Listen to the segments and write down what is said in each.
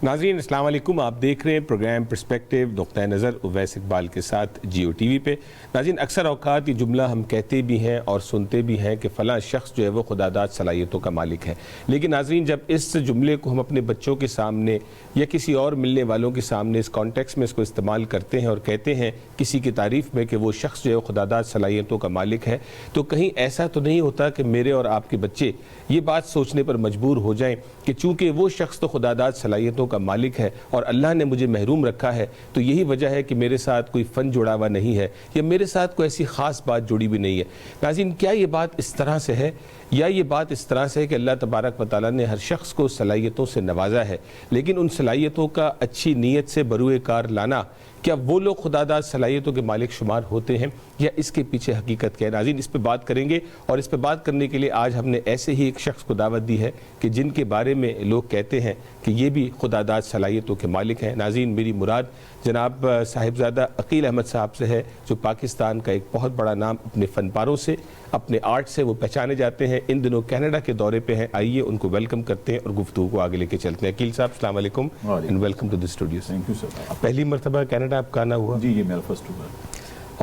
ناظرین السلام علیکم، آپ دیکھ رہے ہیں پروگرام پرسپیکٹیو نقطہ نظر اویس اقبال کے ساتھ جیو ٹی وی پہ۔ ناظرین اکثر اوقات یہ جملہ ہم کہتے بھی ہیں اور سنتے بھی ہیں کہ فلاں شخص جو ہے وہ خداداد صلاحیتوں کا مالک ہے، لیکن ناظرین جب اس جملے کو ہم اپنے بچوں کے سامنے یا کسی اور ملنے والوں کے سامنے اس کانٹیکس میں اس کو استعمال کرتے ہیں اور کہتے ہیں کسی کی تعریف میں کہ وہ شخص جو ہے وہ خداداد صلاحیتوں کا مالک ہے، تو کہیں ایسا تو نہیں ہوتا کہ میرے اور آپ کے بچے یہ بات سوچنے پر مجبور ہو جائیں کہ چونکہ وہ شخص تو خداداد صلاحیتوں کا مالک ہے اور اللہ نے مجھے محروم رکھا ہے تو یہی وجہ ہے کہ میرے ساتھ کوئی فن جڑا ہوا نہیں ہے یا میرے ساتھ کوئی ایسی خاص بات جڑی بھی نہیں ہے۔ ناظرین کیا یہ بات اس طرح سے ہے یا یہ بات اس طرح سے ہے کہ اللہ تبارک و تعالیٰ نے ہر شخص کو صلاحیتوں سے نوازا ہے، لیکن ان صلاحیتوں کا اچھی نیت سے بروئے کار لانا، کیا وہ لوگ خداداد صلاحیتوں کے مالک شمار ہوتے ہیں یا اس کے پیچھے حقیقت کیا ہے؟ ناظرین اس پہ بات کریں گے، اور اس پہ بات کرنے کے لیے آج ہم نے ایسے ہی ایک شخص کو دعوت دی ہے کہ جن کے بارے میں لوگ کہتے ہیں کہ یہ بھی خداداد صلاحیتوں کے مالک ہیں۔ ناظرین میری مراد جناب صاحبزادہ عقیل احمد صاحب سے ہے، جو پاکستان کا ایک بہت بڑا نام اپنے فن پاروں سے، اپنے آرٹ سے وہ پہچانے جاتے ہیں، ان دنوں کینیڈا کے دورے پہ ہیں۔ آئیے ان کو ویلکم کرتے ہیں اور گفتگو کو آگے لے کے چلتے ہیں۔ عقیل صاحب السلام علیکم and welcome to the studio. Thank you sir. پہلی مرتبہ کینیڈا آپ کا آنا ہوا؟ جی یہ میرا فرسٹ ہوا۔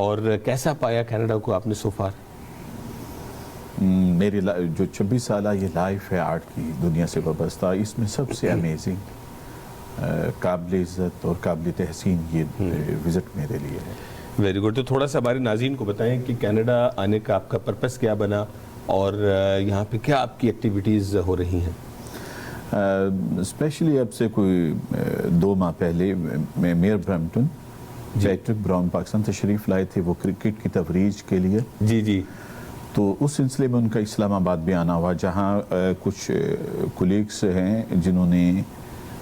اور کیسا پایا کینیڈا کو آپ نے سو فار؟ میری جو 26 سالہ یہ لائف ہے آرٹ کی دنیا سے وابستہ، اس میں سب سے امیزنگ، قابل عزت اور قابل تحسین یہ وزٹ میرے لیے ہے۔ Very good. تو تھوڑا سا ہمارے ناظرین کو بتائیں کہ کینیڈا آنے کا آپ کا پرپس کیا بنا اور یہاں پہ کیا آپ کی ایکٹیویٹیز ہو رہی ہیں؟ اسپیشلی اب سے کوئی 2 ماہ پہلے میں mayor Brampton Patrick Brown Pakistan تشریف لائے تھے، وہ کرکٹ کی تفریج کے لیے۔ جی جی۔ تو اس سلسلے میں ان کا اسلام آباد بھی آنا ہوا، جہاں کچھ کولیگس ہیں جنہوں نے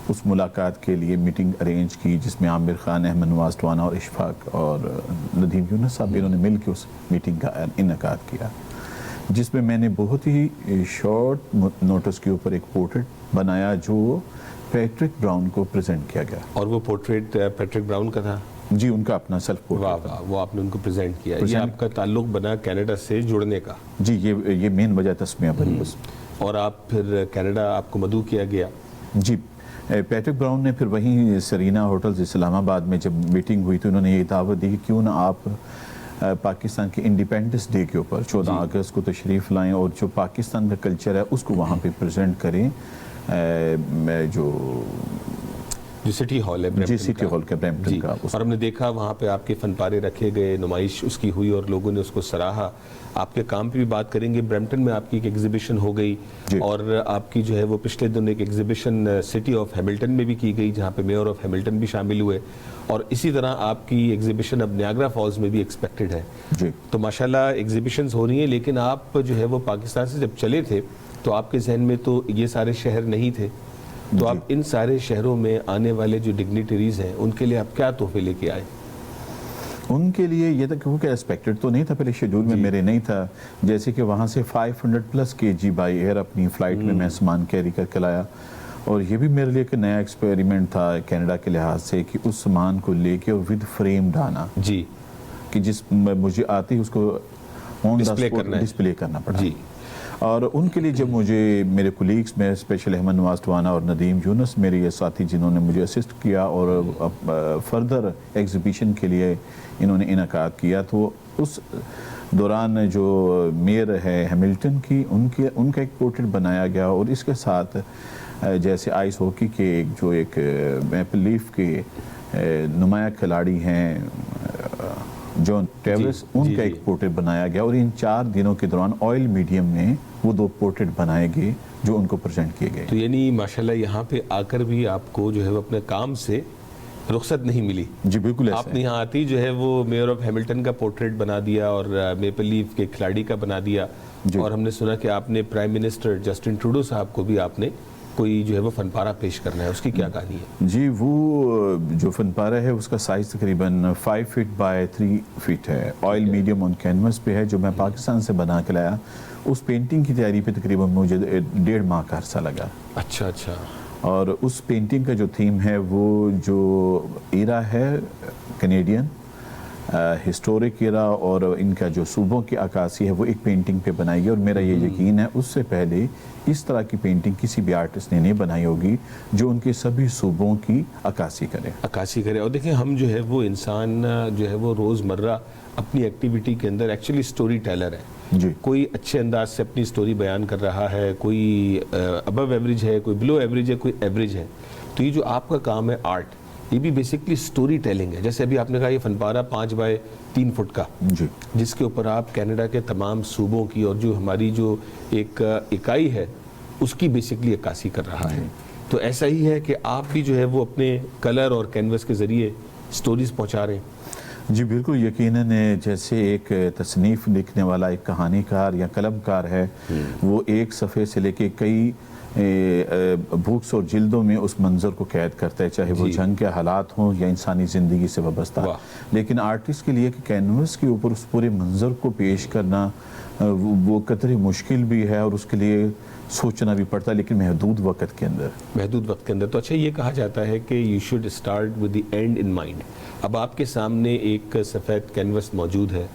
اس ملاقات کے لیے میٹنگ ارینج کی، جس میں عامر خان، احمد نواز ٹوانا اور اشفاق اور ندیم یونس صاحب، انہوں نے مل کے اس میٹنگ کا انعقاد کیا، جس میں میں نے بہت ہی شارٹ نوٹس کے اوپر ایک پورٹریٹ بنایا جو پیٹرک براؤن کو پریزنٹ کیا گیا۔ اور وہ پورٹریٹ پیٹرک براؤن کا تھا؟ جی ان کا اپنا سیلف پورٹریٹ۔ واہ، وہ آپ نے ان کو پریزنٹ کیا۔ یہ آپ کا تعلق بنا کینیڈا سے جڑنے کا؟ جی یہ مین وجہ تسمیہ بنی اس۔ اور آپ پھر کینیڈا آپ کو مدعو کیا گیا؟ جی پیٹرک براؤن نے پھر وہیں سرینا ہوٹلز اسلام آباد میں جب میٹنگ ہوئی تو انہوں نے یہ دعوت دی کہ کیوں نہ آپ پاکستان کے انڈیپینڈنس ڈے کے اوپر 14 اگست کو تشریف لائیں اور جو پاکستان کا کلچر ہے اس کو وہاں پہ پریزنٹ کریں، جو سٹی ہال ہے، جی سٹی ہال کا برمپٹن کا۔ اور ہم نے دیکھا وہاں پہ آپ کے فن پارے رکھے گئے، نمائش اس کی ہوئی اور لوگوں نے اس کو سراہا۔ آپ کے کام پہ بھی بات کریں گے۔ برمپٹن میں آپ کی ایک ایگزیبیشن ہو گئی اور آپ کی جو ہے وہ پچھلے دن ایک ایگزیبیشن سٹی آف ہیملٹن میں بھی کی گئی، جہاں پہ میئر آف ہیملٹن بھی شامل ہوئے، اور اسی طرح آپ کی ایگزیبیشن اب نیاگرا فالز میں بھی ایکسپیکٹڈ ہے۔ جی تو ماشاءاللہ ایگزیبیشنز ہو رہی ہیں، لیکن آپ جو ہے وہ پاکستان سے جب چلے تھے تو آپ کے ذہن میں تو یہ سارے شہر نہیں تھے، تو آپ ان سارے شہروں میں آنے والے جو ڈگنیٹریز ہیں ان کے لیے آپ کیا تحفے لے کے آئے؟ ان کے لیے یہ تھا کیونکہ ایکسپیکٹڈ تو نہیں تھا، پہلے شیڈول میں میرے نہیں تھا، جیسے کہ وہاں سے 500+ kg بائی ایئر اپنی فلائٹ میں سامان کیری کر کے لایا، اور یہ بھی میرے لیے ایک نیا ایکسپیریمنٹ تھا کینیڈا کے لحاظ سے کہ اس سامان کو لے کے اور ود فریم ڈانا، جی کہ جس مجھے آتی اس کو ڈسپلے کرنا پڑا۔ جی اور ان کے لیے جب مجھے میرے کولیگز میں اسپیشل احمد نواز ٹوانا اور ندیم یونس میرے یہ ساتھی جنہوں نے مجھے اسسٹ کیا اور فردر ایگزیبیشن کے لیے انہوں نے انعقاد کیا، تو اس دوران جو میئر ہے ہیملٹن کی ان کا ایک پورٹریٹ بنایا گیا، اور اس کے ساتھ جیسے آئس ہاکی کے جو ایک میپل لیف کے نمایاں کھلاڑی ہیں جون ٹیورس، ان کا ایک پورٹریٹ بنایا گیا، اور ان 4 دنوں کے دوران آئل میڈیم میں وہ 2 پورٹریٹ بنائے گئے جو ان کو پریزنٹ کیے گئے۔ تو یعنی ماشاءاللہ یہاں پہ آ کر بھی آپ کو جو ہے وہ اپنے کام سے رخصت نہیں ملی؟ جی بالکل ایسا آپ نے یہاں آتی جو ہے وہ میئر آف ہیملٹن کا پورٹریٹ بنا دیا اور میپل لیف کے کھلاڑی کا بنا دیا، اور ہم نے سنا کہ آپ نے پرائم منسٹر جسٹن ٹروڈو صاحب کو بھی آپ نے کوئی جو ہے وہ فن پارہ پیش کرنا ہے، اس کی کیا کہانی ہے؟ جی وہ جو فن پارہ ہے اس کا سائز تقریباً 5 فٹ بائی 3 فٹ ہے، آئل میڈیم آن کینوس پہ ہے، جو میں پاکستان سے بنا کے لایا۔ اس پینٹنگ کی تیاری پہ تقریباً مجھے 1.5 ماہ کا عرصہ لگا۔ اچھا اچھا۔ اور اس پینٹنگ کا جو تھیم ہے وہ جو ایرا ہے کینیڈین، ہسٹورک ایرا اور ان کا جو صوبوں کی عکاسی ہے وہ ایک پینٹنگ پہ بنائی ہے، اور میرا یہ یقین ہے اس سے پہلے اس طرح کی پینٹنگ کسی بھی آرٹسٹ نے نہیں بنائی ہوگی جو ان کے سبھی صوبوں کی عکاسی کرے اور دیکھیں ہم جو ہے وہ انسان جو ہے وہ روز مرہ اپنی ایکٹیویٹی کے اندر ایکچولی سٹوری ٹیلر ہے جی، کوئی اچھے انداز سے اپنی سٹوری بیان کر رہا ہے، کوئی ابو ایوریج ہے، کوئی بلو ایوریج ہے، کوئی ایوریج ہے. تو یہ جو آپ کا کام ہے آرٹ، یہ بھی بیسکلی سٹوری ٹیلنگ ہے. جیسے ابھی آپ نے کہا یہ فن پارہ 5x3 فٹ کا، جی، جس کے اوپر آپ کینیڈا کے تمام صوبوں کی اور جو ہماری جو ایک اکائی ہے اس کی بیسکلی عکاسی کر رہا ہے. تو ایسا ہی ہے کہ آپ بھی جو ہے وہ اپنے کلر اور کینوس کے ذریعے سٹوریز پہنچا رہے ہیں. جی بالکل، یقیناً جیسے ایک تصنیف لکھنے والا ایک کہانی کار یا قلم کار ہے، وہ ایک صفحے سے لے کے کئی بکس اور جلدوں میں اس منظر کو قید کرتا ہے، چاہے وہ جنگ کے حالات ہوں یا انسانی زندگی سے وابستہ. لیکن آرٹسٹ کے لیے کہ کینوس کے اوپر اس پورے منظر کو پیش کرنا وہ قدرے مشکل بھی ہے، اور اس کے لیے سوچنا بھی پڑتا ہے، لیکن محدود وقت کے اندر. تو اچھا یہ کہا جاتا ہے کہ you should start with the end in mind. اب آپ کے سامنے ایک سفید کینوس موجود ہے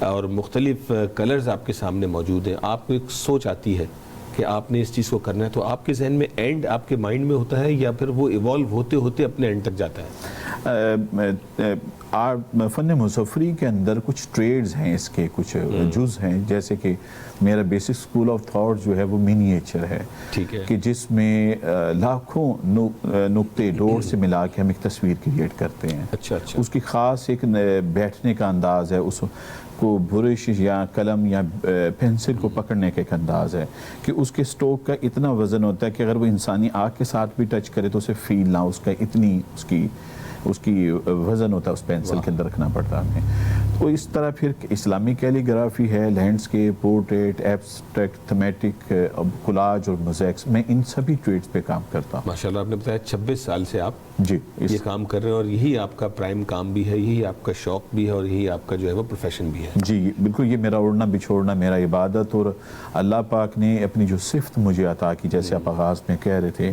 اور مختلف کلرز آپ کے سامنے موجود ہیں، آپ کو ایک سوچ آتی ہے کہ آپ نے اس چیز کو کرنا ہے، تو آپ کے ذہن میں اینڈ آپ کے مائنڈ میں ہوتا ہے یا پھر وہ ایوالو ہوتے ہوتے اپنے اینڈ تک جاتا ہے؟ فن مظفری کے اندر کچھ ٹریڈز ہیں، اس کے کچھ جز ہیں، جیسے کہ میرا بیسک اسکول آف تھاٹ جو ہے وہ منیچر ہے، کہ جس میں لاکھوں نقطے ڈور سے ملا کے ہم ایک تصویر کریٹ کرتے ہیں. اس کی خاص ایک بیٹھنے کا انداز ہے، اس کو برش یا قلم یا پینسل کو پکڑنے کا ایک انداز ہے کہ اس کے سٹوک کا اتنا وزن ہوتا ہے کہ اگر وہ انسانی آنکھ کے ساتھ بھی ٹچ کرے تو اسے فیل نہ، اس کا اتنی اس کی وزن ہوتا ہے اس پینسل کے اندر رکھنا پڑتا ہے. تو اس طرح پھر اسلامی کیلیگرافی ہے، لینڈسکیپ، پورٹریٹ، ایبسٹریکٹ، تھیمیٹک، کولاج اور موزیکس، میں ان سبھی ٹریڈز پہ کام کرتا ہوں. ماشاءاللہ، آپ نے بتایا 26 سال سے آپ جی یہ کام کر رہے ہیں، اور یہی آپ کا پرائم کام بھی ہے، یہی آپ کا شوق بھی ہے، اور یہی آپ کا جو ہے وہ پروفیشن بھی ہے. جی بالکل، یہ میرا اڑنا بچھوڑنا، میرا عبادت، اور اللہ پاک نے اپنی جو صفت مجھے عطا کی، جیسے آپ آغاز میں کہہ رہے تھے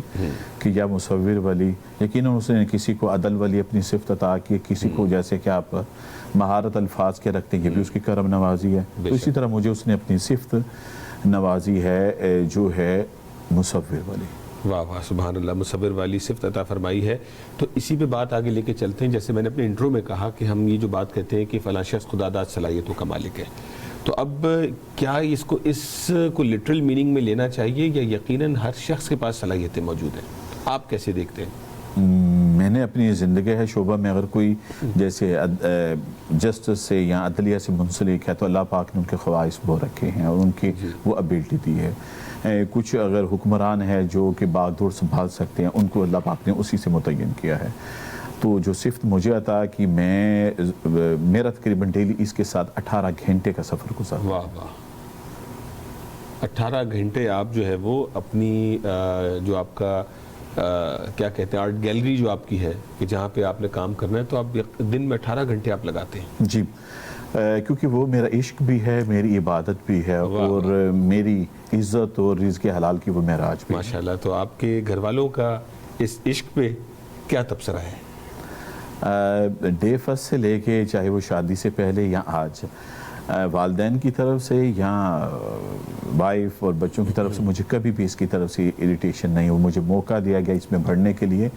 کہ یا مصور ولی، یقیناً اس نے کسی کو عدل ولی اپنی صفت عطا کی، کسی کو جیسے کہ آپ مہارت الفاظ کے رکھتے ہیں، یہ بھی اس کی کرم نوازی ہے. تو اسی طرح مجھے اس نے اپنی صفت نوازی ہے جو ہے مصور ولی. واہ واہ، سبحان اللہ، مصور والی صفت عطا فرمائی ہے. تو اسی پہ بات آگے لے کے چلتے ہیں. جیسے میں نے اپنے انٹرو میں کہا کہ ہم یہ جو بات کہتے ہیں کہ فلاں شخص خدا داد صلاحیتوں کا مالک ہے، تو اب کیا اس کو لٹرل میننگ میں لینا چاہیے یا یقیناً ہر شخص کے پاس صلاحیتیں موجود ہیں؟ آپ کیسے دیکھتے ہیں؟ میں نے اپنی زندگی ہے شعبہ میں اگر کوئی جیسے جسٹس سے یا عدلیہ سے منسلک ہے تو اللہ پاک نے ان کے خواہش وہ رکھے ہیں اور ان کی وہ ابیلٹی دی ہے. کچھ اگر حکمران ہے جو کہ باغ دور سنبھال سکتے ہیں، ان کو اللہ پاک نے اسی سے متعین کیا ہے. تو جو صفت مجھے عطا کہ میرا تقریباً ڈیلی اس کے ساتھ 18 گھنٹے کا سفر گزرا. واہ واہ، 18 گھنٹے آپ جو ہے وہ اپنی جو آپ کا کیا کہتے ہیں آرٹ گیلری جو آپ کی ہے کہ جہاں پہ آپ نے کام کرنا ہے، تو آپ دن میں 18 گھنٹے آپ لگاتے ہیں؟ جی، کیونکہ وہ میرا عشق بھی ہے، میری عبادت بھی ہے، اور میری عزت اور رزق حلال کی وہ معراج بھی ہے. ماشاءاللہ. تو آپ کے گھر والوں کا اس عشق پہ کیا تبصرہ ہے؟ ڈے فرسٹ سے لے کے چاہے وہ شادی سے پہلے یا آج، والدین کی طرف سے یا وائف اور بچوں کی طرف سے مجھے کبھی بھی اس کی طرف سے اریٹیشن نہیں ہو. مجھے موقع دیا گیا اس میں بڑھنے کے لیے،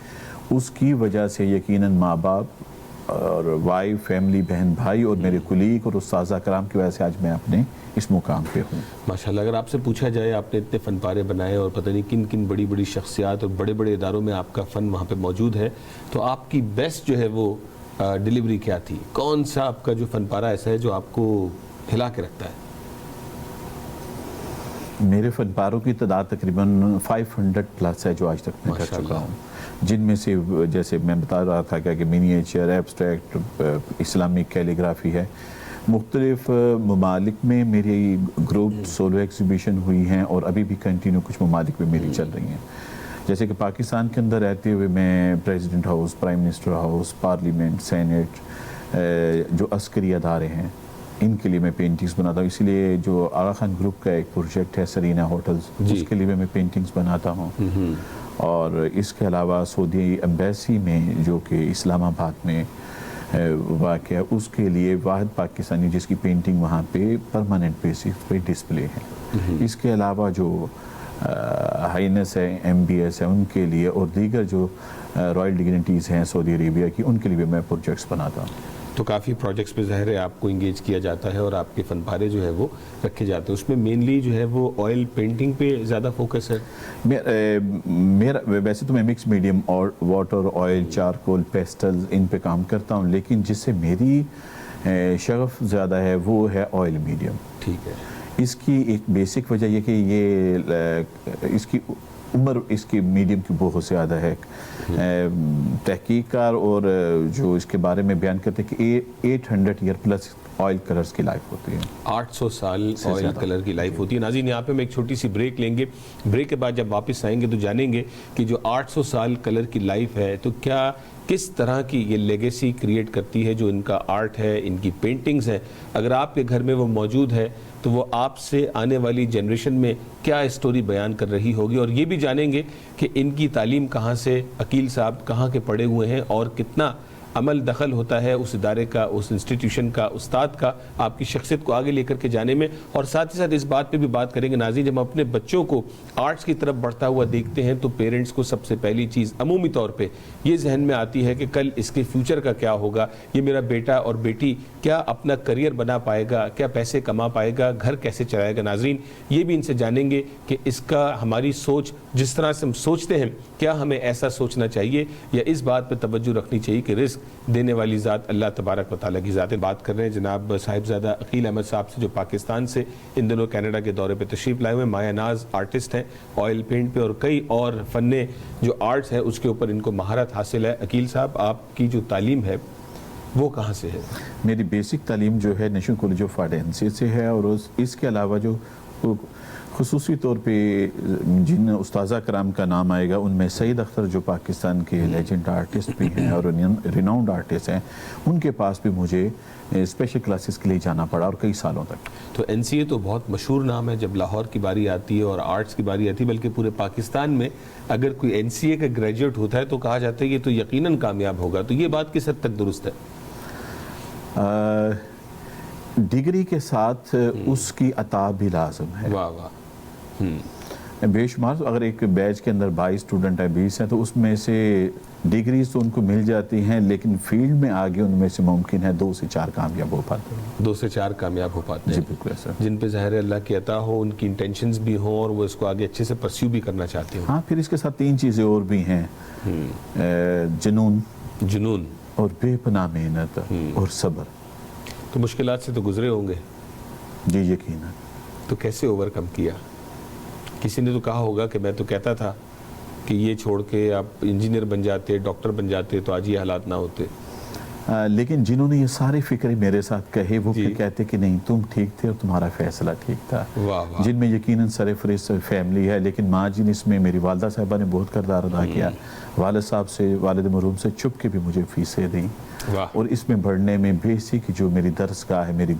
اس کی وجہ سے یقیناً ماں باپ اور وائف، فیملی، بہن بھائی اور میرے کلیگ اور اساتذہ کرام کی وجہ سے آج میں اپنے اس مقام پہ ہوں. ماشاءاللہ. اگر آپ سے پوچھا جائے آپ نے اتنے فن پارے بنائے اور پتہ نہیں کن کن بڑی بڑی شخصیات اور بڑے بڑے اداروں میں آپ کا فن وہاں پہ موجود ہے، تو آپ کی بیسٹ جو ہے وہ ڈیلیوری کیا تھی؟ کون سا آپ کا جو فن پارہ ایسا ہے جو آپ کو ہلا کے رکھتا ہے؟ میرے فن پاروں کی تعداد تقریباً 500 پلس ہے جو آج تک میں کر چکا ہوں، جن میں سے جیسے میں بتا رہا تھا کہ منیچر، ایبسٹریکٹ، اسلامک کیلیگرافی ہے. مختلف ممالک میں میری گروپ سولو ایگزیبیشن ہوئی ہیں اور ابھی بھی کنٹینیو کچھ ممالک میں میری چل رہی ہیں. جیسے کہ پاکستان کے اندر رہتے ہوئے میں president house, prime minister house, parliament, senate, جو عسکری ادارے ہیں، ان کے لیے میں پینٹنگز بناتا ہوں. اسی لیے جو آغا خان گروپ کا ایک پروجیکٹ ہے سرینا ہوٹلز، اس کے لیے میں پینٹنگز بناتا ہوں. اور اس کے علاوہ سعودی ایمبیسی میں جو کہ اسلام آباد میں واقعہ، اس کے لیے واحد پاکستانی جس کی پینٹنگ وہاں پہ پرماننٹ بیسس پہ ڈسپلے ہے۔ اس کے علاوہ جو ہائنس ہے، ایم بی ایس ہے، ان کے لیے اور دیگر جو رائل ڈگنیٹیز ہیں سعودی عربیہ کی، ان کے لیے بھی میں پروجیکٹس بناتا ہوں۔ تو کافی پروجیکٹس پہ ظاہر ہے آپ کو انگیج کیا جاتا ہے اور آپ کے فن پارے جو ہے وہ رکھے جاتے ہیں، اس میں مینلی جو ہے وہ آئل پینٹنگ پہ زیادہ فوکس ہے؟ میرا ویسے تو میں مکس میڈیم اور واٹر، آئل، چارکول، پیسٹلز ان پہ کام کرتا ہوں، لیکن جس سے میری شغف زیادہ ہے وہ ہے آئل میڈیم۔ ٹھیک ہے۔ اس کی ایک بیسک وجہ یہ کہ یہ اس کی عمر اس کی میڈیم کی بہت زیادہ ہے۔ تحقیق کار اور جو اس کے بارے میں بیان کرتے ہیں کہ 800 ایئر پلس آئل کلرز کی لائف ہوتی ہے، 800 سال آئل کلر کی لائف ہوتی ہے۔ ناظرین یہاں پہ ہم ایک چھوٹی سی بریک لیں گے، بریک کے بعد جب واپس آئیں گے تو جانیں گے کہ جو 800 سال کلر کی لائف ہے تو کیا کس طرح کی یہ لیگیسی کریٹ کرتی ہے، جو ان کا آرٹ ہے، ان کی پینٹنگز ہیں، اگر آپ کے گھر میں وہ موجود ہے تو وہ آپ سے آنے والی جنریشن میں کیا اسٹوری بیان کر رہی ہوگی، اور یہ بھی جانیں گے کہ ان کی تعلیم کہاں سے، عقیل صاحب کہاں کے پڑھے ہوئے ہیں اور کتنا عمل دخل ہوتا ہے اس ادارے کا، اس انسٹیٹیوشن کا، استاد کا آپ کی شخصیت کو آگے لے کر کے جانے میں، اور ساتھ ہی ساتھ اس بات پہ بھی بات کریں گے ناظرین، جب ہم اپنے بچوں کو آرٹس کی طرف بڑھتا ہوا دیکھتے ہیں تو پیرنٹس کو سب سے پہلی چیز عمومی طور پہ یہ ذہن میں آتی ہے کہ کل اس کے فیوچر کا کیا ہوگا، یہ میرا بیٹا اور بیٹی کیا اپنا کریئر بنا پائے گا، کیا پیسے کما پائے گا، گھر کیسے چلائے گا۔ ناظرین یہ بھی ان سے جانیں گے کہ اس کا ہماری سوچ جس طرح سے ہم سوچتے ہیں کیا ہمیں ایسا سوچنا چاہیے یا اس بات پہ توجہ رکھنی چاہیے کہ رزق دینے والی ذات اللہ تبارک و تعالیٰ کی ذات ہے۔ بات کر رہے ہیں جناب صاحبزادہ عقیل احمد صاحب سے، جو پاکستان سے ان دنوں کینیڈا کے دورے پہ تشریف لائے ہوئے ہیں، مایہ ناز آرٹسٹ ہیں، آئل پینٹ پہ اور کئی اور فن جو آرٹس ہے اس کے اوپر ان کو مہارت حاصل ہے۔ عقیل صاحب آپ کی جو تعلیم ہے وہ کہاں سے ہے؟ میری بیسک تعلیم جو ہے national college of art and science سے ہے، اور اس کے علاوہ جو خصوصی طور پہ جن استاذہ کرام کا نام آئے گا ان میں سعید اختر جو پاکستان کے لیجنڈ آرٹسٹ بھی ہیں اور ریناؤنڈ آرٹسٹ ہیں، ان کے پاس بھی مجھے اسپیشل کلاسز کے لیے جانا پڑا اور کئی سالوں تک۔ تو این سی اے تو بہت مشہور نام ہے جب لاہور کی باری آتی ہے اور آرٹس کی باری آتی ہے، بلکہ پورے پاکستان میں اگر کوئی این سی اے کا گریجویٹ ہوتا ہے تو کہا جاتا ہے یہ تو یقیناً کامیاب ہوگا، تو یہ بات کس حد تک درست ہے؟ ڈگری کے ساتھ اس کی عطا بھی لازم ہے۔ واہ واہ۔ بے شمار اگر ایک بیچ کے اندر 22 اسٹوڈنٹ ہیں، 20 ہیں، تو اس میں سے ڈگریز تو ان کو مل جاتی ہیں، لیکن فیلڈ میں آگے ان میں سے ممکن ہے 2 سے 4 کامیاب ہو پاتے ہیں۔ 2 سے 4 کامیاب ہو پاتے ہیں، جی بالکل ایسا، جن پہ ظاہر اللہ کی عطا ہو، ان کی انٹینشنز بھی ہوں اور وہ اس کو آگے اچھے سے پرسیو بھی کرنا چاہتے ہیں۔ ہاں پھر اس کے ساتھ 3 چیزیں اور بھی ہیں، جنون اور بے پناہ محنت اور صبر۔ تو مشکلات سے تو گزرے ہوں گے؟ جی یقیناً۔ تو کیسے اوور کم کیا؟ کسی نے تو کہا ہوگا کہ میں تو کہتا تھا کہ یہ چھوڑ کے آپ انجینئر بن جاتے، ڈاکٹر بن جاتے تو آج یہ حالات نہ ہوتے، لیکن جنہوں نے یہ سارے فکرے میرے ساتھ کہے وہ پھر کہتے کہ نہیں تم ٹھیک تھے اور تمہارا فیصلہ ٹھیک تھا، جن میں یقیناً سرفرست فیملی ہے، لیکن ماں جی نے اس میں میری والدہ صاحبہ نے بہت کردار ادا کیا، والد صاحب سے، والد مرحوم سے چھپ کے بھی مجھے فیسیں دیں، اور اس میں بڑھنے میں بیسک جو میری درسگاہ ہے، میری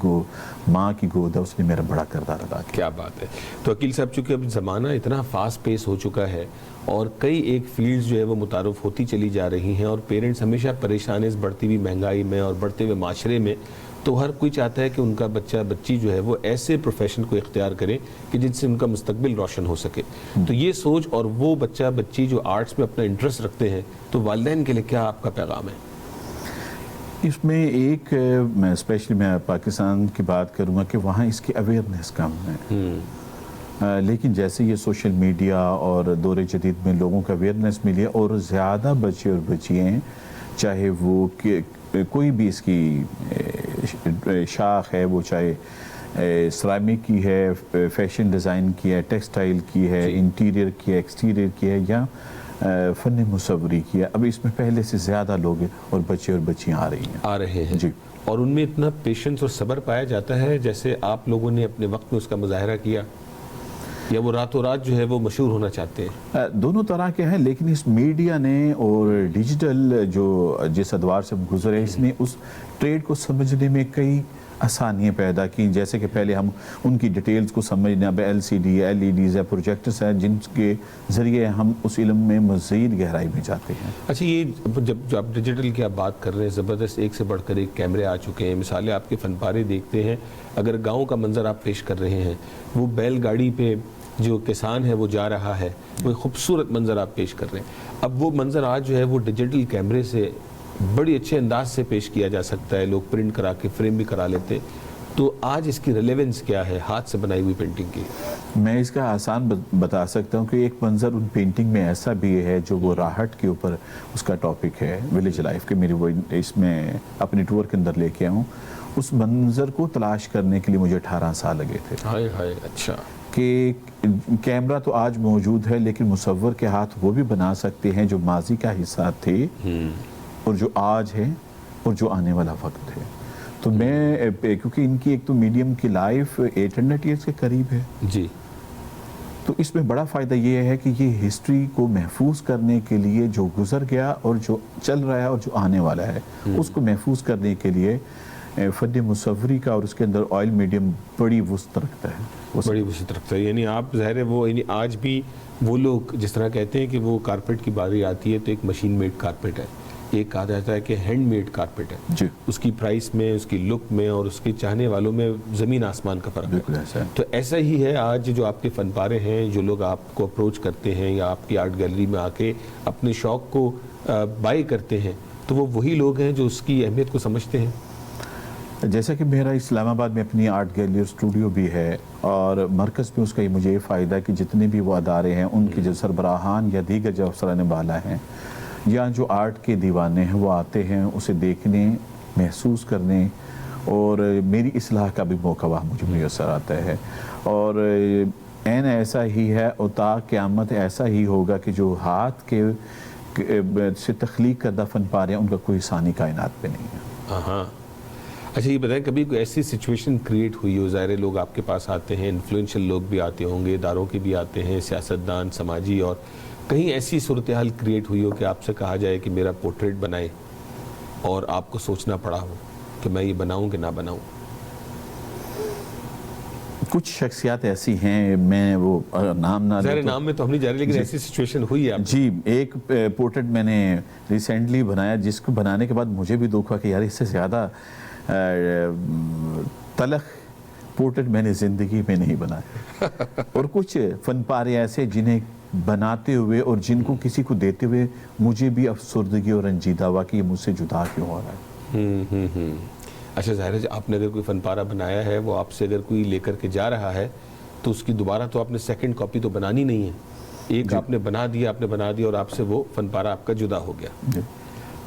ماں کی گود ہے، اس نے میرا بڑا کردار ادا کیا۔ کیا بات ہے۔ تو عقیل صاحب چونکہ اب زمانہ اتنا فاسٹ پیس ہو چکا ہے اور کئی ایک فیلڈز جو ہے وہ متعارف ہوتی چلی جا رہی ہیں اور پیرنٹس ہمیشہ پریشان ہیں اس بڑھتی ہوئی مہنگائی میں اور بڑھتے ہوئے معاشرے میں، تو ہر کوئی چاہتا ہے کہ ان کا بچہ بچی جو ہے وہ ایسے پروفیشن کو اختیار کرے کہ جن سے ان کا مستقبل روشن ہو سکے، تو یہ سوچ اور وہ بچہ بچی جو آرٹس میں اپنا انٹرسٹ رکھتے ہیں تو والدین کے لیے کیا آپ کا پیغام ہے؟ اس میں ایک میں اسپیشلی میں پاکستان کی بات کروں گا کہ وہاں اس کی اویئرنیس کم ہے، لیکن جیسے یہ سوشل میڈیا اور دور جدید میں لوگوں کا اویئرنیس ملی ہے اور زیادہ بچے اور بچیاں ہیں، چاہے وہ کوئی بھی اس کی شاخ ہے، وہ چاہے سرامک کی ہے، فیشن ڈیزائن کی ہے، ٹیکسٹائل کی ہے، انٹیریئر کی ہے، ایکسٹیریئر کی ہے، یا فن مصوری کی ہے، اب اس میں پہلے سے زیادہ لوگ ہیں اور بچے اور بچیاں آ رہے ہیں جی، اور ان میں اتنا پیشنس اور صبر پایا جاتا ہے جیسے آپ لوگوں نے اپنے وقت میں اس کا مظاہرہ کیا، یا وہ راتوں رات جو ہے وہ مشہور ہونا چاہتے ہیں؟ دونوں طرح کے ہیں، لیکن اس میڈیا نے اور ڈیجیٹل جو جس ادوار سے ہم گزرے، اس نے اس ٹریڈ کو سمجھنے میں کئی آسانیاں پیدا کی، جیسے کہ پہلے ہم ان کی ڈیٹیلز کو سمجھنا، اب LCD LEDs ہے، پروجیکٹرز ہیں جن کے ذریعے ہم اس علم میں مزید گہرائی میں جاتے ہیں۔ اچھا، یہ جب آپ ڈیجیٹل کی آپ بات کر رہے ہیں، زبردست ایک سے بڑھ کر ایک کیمرے آ چکے ہیں، مثالیں آپ کے فن پارے دیکھتے ہیں، اگر گاؤں کا منظر آپ پیش کر رہے ہیں، وہ بیل گاڑی پہ جو کسان ہے وہ جا رہا ہے، وہ خوبصورت منظر آپ پیش کر رہے ہیں، اب وہ منظر آج جو ہے وہ ڈیجیٹل کیمرے سے بڑی اچھے انداز سے پیش کیا جا سکتا ہے، لوگ پرنٹ کرا کے فریم بھی کرا لیتے، تو آج اس کی ریلیونس کیا ہے ہاتھ سے بنائی ہوئی پینٹنگ کی؟ میں اس کا آسان بتا سکتا ہوں کہ ایک منظر ان پینٹنگ میں ایسا بھی ہے جو وہ راہٹ کے اوپر اس کا ٹاپک ہے، ولیج لائف کے، میری وہ اس میں اپنی ٹور کے اندر لے کے آؤں، اس منظر کو تلاش کرنے کے لیے مجھے 18 سال لگے تھے۔ ہائے ہائے، اچھا، کہ کیمرہ تو آج موجود ہے لیکن مصور کے ہاتھ وہ بھی بنا سکتے ہیں جو ماضی کا حصہ تھے اور جو آج ہے اور جو آنے والا وقت ہے۔ تو میں کیونکہ ان کی ایک تو میڈیم کی لائف 800 ایئرس کے قریب ہے جی، تو اس میں بڑا فائدہ یہ ہے کہ یہ ہسٹری کو محفوظ کرنے کے لیے جو گزر گیا اور جو چل رہا ہے اور جو آنے والا ہے اس کو محفوظ کرنے کے لیے فن مصوری کا اور اس کے اندر آئل میڈیم بڑی وسعت رکھتا ہے، بڑی وسعت رکھتا ہے۔ یعنی آپ ظاہر ہے وہ یعنی آج بھی وہ لوگ جس طرح کہتے ہیں کہ وہ کارپیٹ کی باری آتی ہے تو ایک مشین میڈ کارپیٹ ہے، ایک کہا جاتا ہے کہ ہینڈ میڈ کارپیٹ ہے، جی، اس کی پرائس میں، اس کی لک میں اور اس کے چاہنے والوں میں زمین آسمان کا فرق بالکل ہے۔ ایسا ہے۔ تو ایسا ہی ہے آج جو آپ کے فن پارے ہیں، جو لوگ آپ کو اپروچ کرتے ہیں یا آپ کی آرٹ گیلری میں آ کے اپنے شوق کو بائی کرتے ہیں، تو وہ وہی لوگ ہیں جو اس کی اہمیت کو سمجھتے ہیں۔ جیسا کہ میرا اسلام آباد میں اپنی آرٹ گیلری اور اسٹوڈیو بھی ہے اور مرکز میں اس کا مجھے یہ فائدہ ہے کہ جتنے بھی وہ ادارے ہیں ان کے جو سربراہان یا دیگر جو افسران بالا ہیں یا جو آرٹ کے دیوانے ہیں وہ آتے ہیں اسے دیکھنے، محسوس کرنے اور میری اصلاح کا بھی موقع وہاں مجھے میسر آتا ہے، اور عین ایسا ہی ہے اور تا قیامت ایسا ہی ہوگا کہ جو ہاتھ کے سے تخلیق کردہ فن پارے ہیں ان کا کوئی ثانی کائنات پہ نہیں ہے۔ ہاں، اچھا یہ بتائیں کبھی کوئی ایسی سچویشن کریٹ ہوئی ہو، ظاہر لوگ آپ کے پاس آتے ہیں، انفلوئنشل لوگ بھی آتے ہوں گے، اداروں کے بھی آتے ہیں، سیاستدان، سماجی، اور کہیں ایسی صورتحال کریٹ ہوئی ہو کہ آپ سے کہا جائے کہ میرا پورٹریٹ بنائیں اور آپ کو سوچنا پڑا ہو کہ میں یہ بناؤں کہ نہ بناؤں؟ کچھ شخصیات ایسی ہیں، میں وہ نام نہ ظاہر نام میں تو ہم نہیں جا رہے لیکن ایسی سچویشن ہوئی ہے آپ؟ جی، ایک پورٹریٹ میں نے ریسنٹلی بنایا جس کو بنانے کے بعد مجھے بھی دکھ ہوا کہ یار اس سے زیادہ تلخ پورٹریٹ میں نے زندگی میں نہیں بنایا، اور کچھ فن پارے ایسے جنہیں بناتے ہوئے اور جن کو کسی کو دیتے ہوئے مجھے بھی افسردگی اور رنجیدہ ہوا کہ یہ مجھ سے جدا کیوں ہو رہا ہے۔ اچھا، ظاہر ہے آپ نے اگر کوئی فن پارہ بنایا ہے، وہ آپ سے اگر کوئی لے کر کے جا رہا ہے تو اس کی دوبارہ تو آپ نے سیکنڈ کاپی تو بنانی نہیں ہے، ایک آپ نے بنا دیا اور آپ سے وہ فن پارہ آپ کا جدا ہو گیا،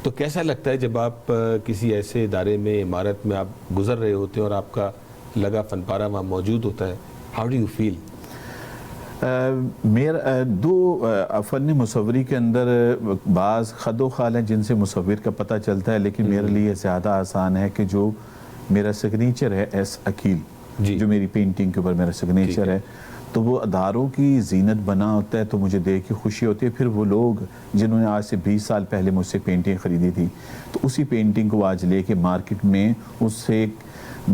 تو کیسا لگتا ہے جب آپ کسی ایسے ادارے میں، عمارت میں آپ گزر رہے ہوتے ہیں اور آپ کا لگا فن پارہ وہاں موجود ہوتا ہے؟ How do you feel? میرا دو فن مصوری کے اندر بعض خد و خال ہیں جن سے مصور کا پتہ چلتا ہے، لیکن میرے لیے زیادہ آسان ہے کہ جو میرا سگنیچر ہے ایس عقیل، جو میری پینٹنگ کے اوپر میرا سگنیچر ہے، تو وہ اداروں کی زینت بنا ہوتا ہے تو مجھے دیکھ کے خوشی ہوتی ہے۔ پھر وہ لوگ جنہوں نے آج سے 20 سال پہلے مجھ سے پینٹنگ خریدی تھی تو اسی پینٹنگ کو آج لے کے مارکیٹ میں اس سے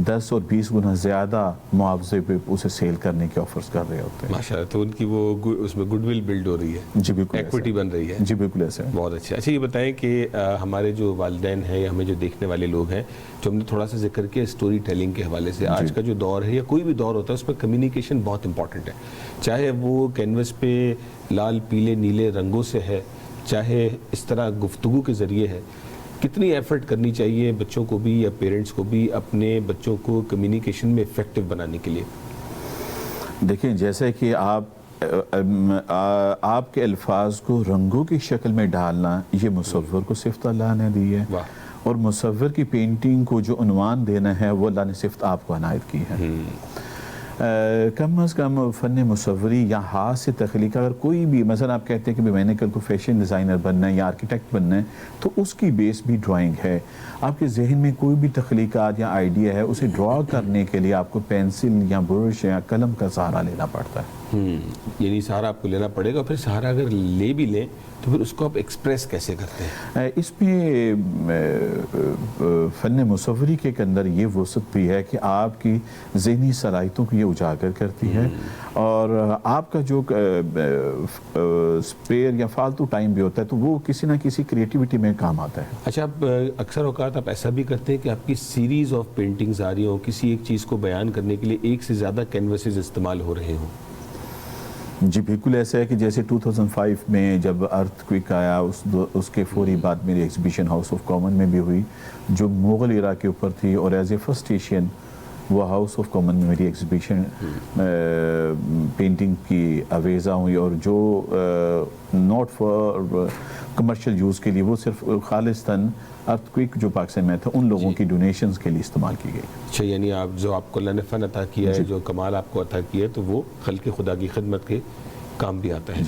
10 اور 20 گنا زیادہ معاوضے پہ اسے سیل کرنے کے آفرز کر رہے ہوتے ہیں۔ ماشاءاللہ، تو ان کی وہ اس میں گڈ ول بلڈ ہو رہی ہے، جی بالکل، ایکویٹی بن رہی ہے۔ جی بالکل ایسا ہے۔ بہت اچھا۔ اچھا یہ بتائیں کہ ہمارے جو والدین ہیں یا ہمیں جو دیکھنے والے لوگ ہیں، جو ہم نے تھوڑا سا ذکر کیا اسٹوری ٹیلنگ کے حوالے سے، آج کا جو دور ہے یا کوئی بھی دور ہوتا ہے اس میں کمیونیکیشن بہت امپورٹنٹ ہے، چاہے وہ کینوس پہ لال پیلے نیلے رنگوں سے ہے، چاہے اس طرح گفتگو کے ذریعے ہے، کتنی ایفرٹ کرنی چاہیے بچوں کو بھی یا پیرنٹس کو بھی اپنے بچوں کو کمیونیکیشن میں افیکٹو بنانے کے لیے؟ دیکھیں، جیسے کہ آپ کے الفاظ کو رنگوں کی شکل میں ڈالنا یہ مصور کو صفت اللہ نے دی ہے، اور مصور کی پینٹنگ کو جو عنوان دینا ہے وہ اللہ نے صفت آپ کو عنایت کی ہے۔ کم از کم فن مصوری یا ہاتھ سے تخلیق، اگر کوئی بھی مثلا آپ کہتے ہیں کہ میں نے کل کو فیشن ڈیزائنر بننا ہے یا آرکیٹیکٹ بننا ہے، تو اس کی بیس بھی ڈرائنگ ہے۔ آپ کے ذہن میں کوئی بھی تخلیقات یا آئیڈیا ہے، اسے ڈرا کرنے کے لیے آپ کو پینسل یا برش یا قلم کا سہارا لینا پڑتا ہے۔ یعنی سہارا آپ کو لینا پڑے گا، پھر سہارا اگر لے بھی لیں تو پھر اس کو آپ ایکسپریس کیسے کرتے ہیں؟ اس میں فن مصوری کے اندر یہ وسعت بھی ہے کہ آپ کی ذہنی صلاحیتوں کو یہ اجاگر کرتی ہے، اور آپ کا جو اسپیئر یا فالتو ٹائم بھی ہوتا ہے تو وہ کسی نہ کسی کریٹیوٹی میں کام آتا ہے۔ اچھا، آپ اکثر اوقات آپ ایسا بھی کرتے ہیں کہ آپ کی سیریز آف پینٹنگز آ رہی ہوں، کسی ایک چیز کو بیان کرنے کے لیے ایک سے زیادہ کینوسز استعمال ہو رہے ہوں؟ جی بالکل ایسا ہے کہ جیسے 2005 میں جب ارتھ کوئک آیا، اس کے فوری بعد میری ایگزیبیشن ہاؤس آف کامن میں بھی ہوئی جو مغل ایرا کے اوپر تھی، اور ایز اے فرسٹ ایشین وہ ہاؤس آف کامن میں میری ایگزیبیشن پینٹنگ کی اویزا ہوئی، اور جو ناٹ فار کمرشل یوز کے لیے، وہ صرف خالصتاً ارتھ کوئک جو پاکستان میں تھا ان لوگوں کی ڈونیشنز کے لیے استعمال کی گئی۔ اچھا، یعنی آپ جو آپ کو اللہ نے فن عطا کیا ہے، جو کمال آپ کو عطا کیا ہے، تو وہ خلق خدا کی خدمت کے کام بھی آتا ہے۔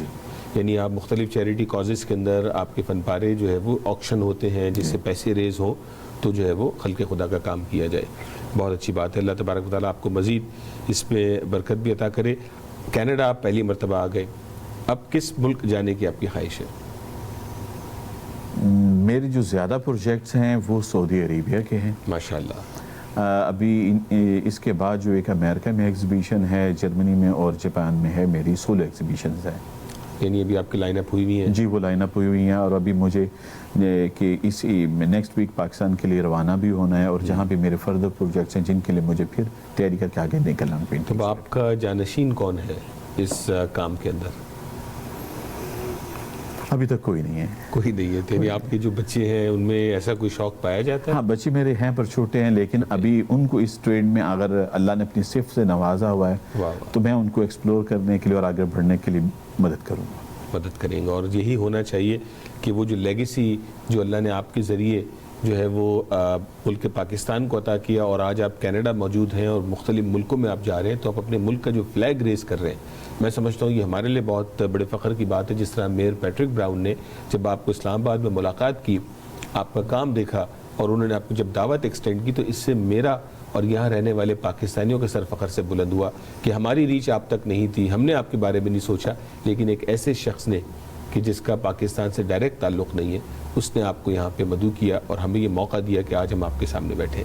یعنی آپ مختلف چیریٹی کازز کے اندر آپ کے فن پارے جو ہے وہ آکشن ہوتے ہیں جس سے پیسے ریز ہوں تو جو ہے وہ خلق خدا کا کام کیا جائے۔ بہت اچھی بات ہے، اللہ تبارک و تعالیٰ آپ کو مزید اس پہ برکت بھی عطا کرے۔ کینیڈا آپ پہلی مرتبہ آ گئے، اب کس ملک جانے کی آپ کی خواہش ہے؟ میرے جو زیادہ پروجیکٹس ہیں وہ سعودی عربیہ کے ہیں ماشاءاللہ۔ ابھی اس کے بعد جو ایک امریکہ میں ایگزیبیشن ہے، جرمنی میں اور جاپان میں ہے، میری سولو ایگزیبیشنز ہیں۔ یعنی ابھی آپ کی لائن اپ ہوئی ہوئی ہیں؟ جی وہ لائن اپ ہوئی ہوئی ہیں، اور ابھی مجھے کہ اسی نیکسٹ ویک پاکستان کے لیے روانہ بھی ہونا ہے، اور جہاں پہ میرے فردر پروجیکٹس ہیں جن کے لیے مجھے پھر تیاری کر کے آگے نکلنا ہے۔ تو آپ کا جانشین کون ہے اس کام کے اندر؟ ابھی تک کوئی نہیں ہے۔ کوئی نہیں ہے؟ یعنی آپ کے جو بچے ہیں ان میں ایسا کوئی شوق پایا جاتا ہے؟ ہاں بچے میرے ہیں پر چھوٹے ہیں، لیکن ابھی ان کو اس ٹریڈ میں اگر اللہ نے اپنی صفت سے نوازا ہوا ہے تو میں ان کو ایکسپلور کرنے کے لیے اور آگے بڑھنے کے لیے مدد کروں گا، مدد کریں گے۔ اور یہی ہونا چاہیے کہ وہ جو لیگیسی جو اللہ نے آپ کے ذریعے جو ہے وہ ملک پاکستان کو عطا کیا، اور آج آپ کینیڈا موجود ہیں اور مختلف ملکوں میں آپ جا رہے ہیں، تو آپ اپنے ملک کا جو فلیگ ریز کر رہے ہیں، میں سمجھتا ہوں یہ ہمارے لیے بہت بڑے فخر کی بات ہے۔ جس طرح میئر پیٹرک براؤن نے جب آپ کو اسلام آباد میں ملاقات کی، آپ کا کام دیکھا اور انہوں نے آپ کو جب دعوت ایکسٹینڈ کی، تو اس سے میرا اور یہاں رہنے والے پاکستانیوں کے سر فخر سے بلند ہوا کہ ہماری ریچ آپ تک نہیں تھی، ہم نے آپ کے بارے میں نہیں سوچا، لیکن ایک ایسے شخص نے کہ جس کا پاکستان سے ڈائریکٹ تعلق نہیں ہے، اس نے آپ کو یہاں پہ مدعو کیا اور ہمیں یہ موقع دیا کہ آج ہم آپ کے سامنے بیٹھے۔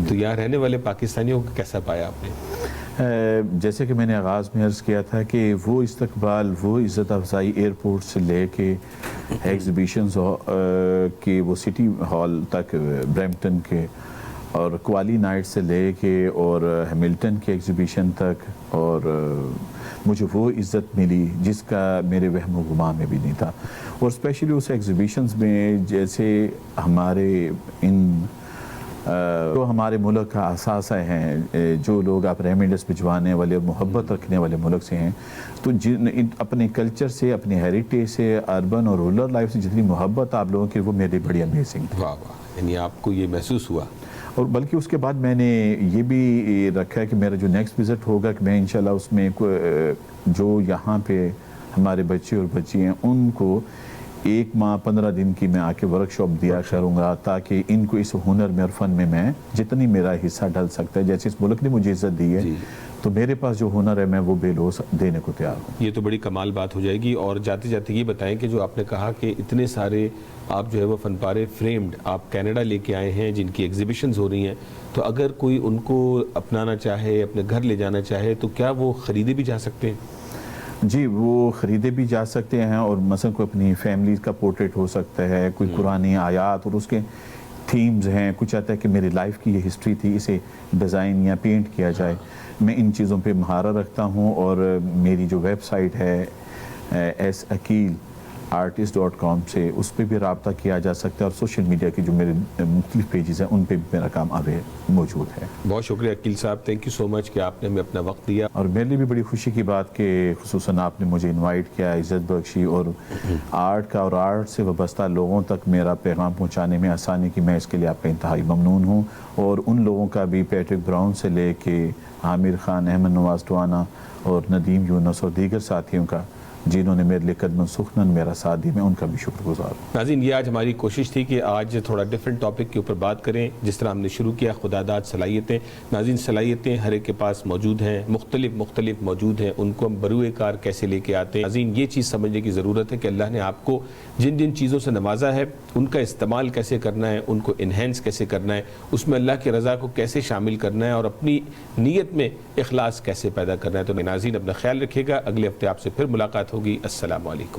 تو یہاں رہنے والے پاکستانیوں کو کیسا پایا آپ نے؟ جیسے کہ میں نے آغاز میں عرض کیا تھا کہ وہ استقبال، وہ عزت افزائی ایئرپورٹ سے لے کے ایگزیبیشنز کے وہ سٹی ہال تک برمپٹن کے، اور کوالی نائٹ سے لے کے اور ہیملٹن کے ایگزیبیشن تک، اور مجھے وہ عزت ملی جس کا میرے وہم و گمان میں بھی نہیں تھا۔ اور اسپیشلی اس ایگزیبیشنز میں جیسے ہمارے جو ہمارے ملک کا اثاثہ ہیں، جو لوگ آپ ریمیڈس بھجوانے والے اور محبت رکھنے والے ملک سے ہیں، تو اپنے کلچر سے، اپنے ہیریٹیج سے، اربن اور رورل لائف سے جتنی محبت آپ لوگوں کی، وہ میرے بڑی امیزنگ۔ واہ واہ، یعنی آپ کو یہ محسوس ہوا؟ اور بلکہ اس کے بعد میں نے یہ بھی رکھا ہے کہ میرا جو نیکسٹ وزٹ ہوگا کہ میں انشاءاللہ اس میں جو یہاں پہ ہمارے بچے اور بچی ہیں ان کو 1 ماہ 15 دن کی میں آ کے ورکشاپ دیا کروں گا، تاکہ ان کو اس ہنر میں اور فن میں جتنی میرا حصہ ڈل سکتا ہے، جیسے اس ملک نے مجھے عزت دی ہے تو میرے پاس جو ہنر ہے میں وہ بے لوث دینے کو تیار ہوں۔ یہ تو بڑی کمال بات ہو جائے گی۔ اور جاتے جاتے یہ بتائیں کہ جو آپ نے کہا کہ اتنے سارے آپ جو ہے وہ فن پارے فریمڈ آپ کینیڈا لے کے آئے ہیں جن کی ایگزیبیشنز ہو رہی ہیں، تو اگر کوئی ان کو اپنانا چاہے، اپنے گھر لے جانا چاہے، تو کیا وہ خریدے بھی جا سکتے ہیں؟ جی وہ خریدے بھی جا سکتے ہیں، اور مثلا کوئی اپنی فیملی کا پورٹریٹ ہو سکتا ہے، کوئی قرآنی آیات اور اس کے تھیمز ہیں، کچھ چاہتا ہے کہ میری لائف کی یہ ہسٹری تھی، اسے ڈیزائن یا پینٹ کیا جائے، میں ان چیزوں پہ مہارت رکھتا ہوں۔ اور میری جو ویب سائٹ ہے sakil.artist.com سے اس پہ بھی رابطہ کیا جا سکتا ہے، اور سوشل میڈیا کی جو میرے مختلف پیجز ہیں ان پہ بھی میرا کام ابھی موجود ہے۔ بہت شکریہ عقیل صاحب، تھینک یو سو مچ کہ آپ نے ہمیں اپنا وقت دیا۔ اور میرے لیے بھی بڑی خوشی کی بات کہ خصوصاً آپ نے مجھے انوائٹ کیا، عزت بخشی، اور آرٹ کا اور آرٹ سے وابستہ لوگوں تک میرا پیغام پہنچانے میں آسانی کی، میں اس کے لیے آپ کا انتہائی ممنون ہوں۔ اور ان لوگوں کا بھی، پیٹرک براؤن سے لے کے عامر خان، احمد نواز ٹوانا اور ندیم یونس اور دیگر ساتھیوں کا جنہوں نے میرے لیے قدماً سخناً میرا ساتھ دی، میں ان کا بھی شکر گزار ہوں۔ ناظرین، یہ آج ہماری کوشش تھی کہ آج تھوڑا ڈیفرنٹ ٹاپک کے اوپر بات کریں، جس طرح ہم نے شروع کیا خداداد صلاحیتیں۔ ناظرین، صلاحیتیں ہر ایک کے پاس موجود ہیں، مختلف موجود ہیں، ان کو ہم بروئے کار کیسے لے کے آتے ہیں۔ ناظرین، یہ چیز سمجھنے کی ضرورت ہے کہ اللہ نے آپ کو جن جن چیزوں سے نوازا ہے ان کا استعمال کیسے کرنا ہے، ان کو انہینس کیسے کرنا ہے، اس میں اللہ کی رضا کو کیسے شامل کرنا ہے اور اپنی نیت میں اخلاص کیسے پیدا کرنا ہے۔ تو ناظرین، اپنا خیال رکھیے گا، اگلے ہفتے آپ سے پھر ملاقات ہوگی۔ السلام علیکم۔